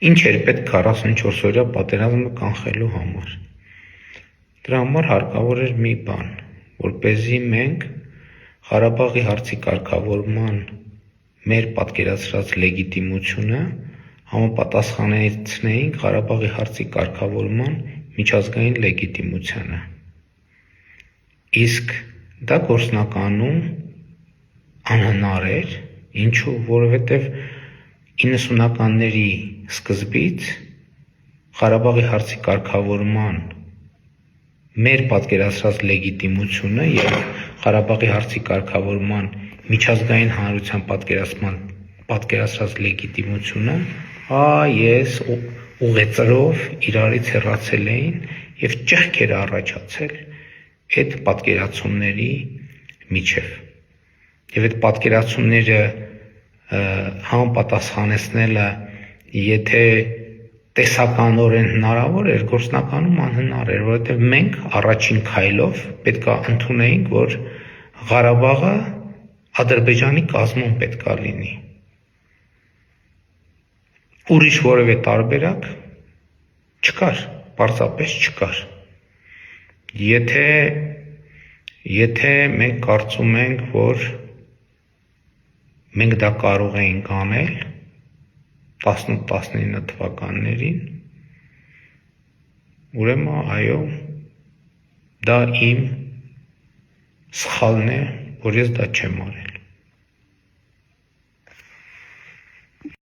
Ինչ էր պետք 44-օրյա պատերազմը կանխելու համար։ Դրա համար հարկավոր էր մի բան, որպեսզի մենք Ղարաբաղի հարցի կարգավորման մեր պատկերացրած լեգիտիմությունը համապատասխանեցնեինք Ղարաբաղի հարցի կարգավորման միջազգային լեգիտիմությանը։ Իսկ դա գործնականում անհնար էր, ինչու, որովհետև 90-ականների սկզբից Ղարաբաղի հարցի կարգավորման մեր պատկերացրած լեգիտիմությունը եւ Ղարաբաղի հարցի կարգավորման միջազգային հանրության պատկերացրած լեգիտիմությունը ես ուղեծրով իրարից հեռացել էին եւ ճեղք էր առաջացել այդ պատկերացումների միջև։ Եվ այդ պատկերացումները համապատասխանեցնելը եթե տեսականորեն հնարավոր էր, գործնականում անհնար էր, որովհետև մենք առաջին քայլով պետքա ընդունեինք, որ Ղարաբաղը Ադրբեջանի կազմում պետքա լինի։ Ուրիշ որևէ տարբերակ չկար, պարզապես չկար։ Եթե մենք կարծում ենք, որ մենք դա կարող էինք անել 18-19 թվականներին, ուրեմն այո, դա իմ սխալն է, որ ես դա չեմ արել։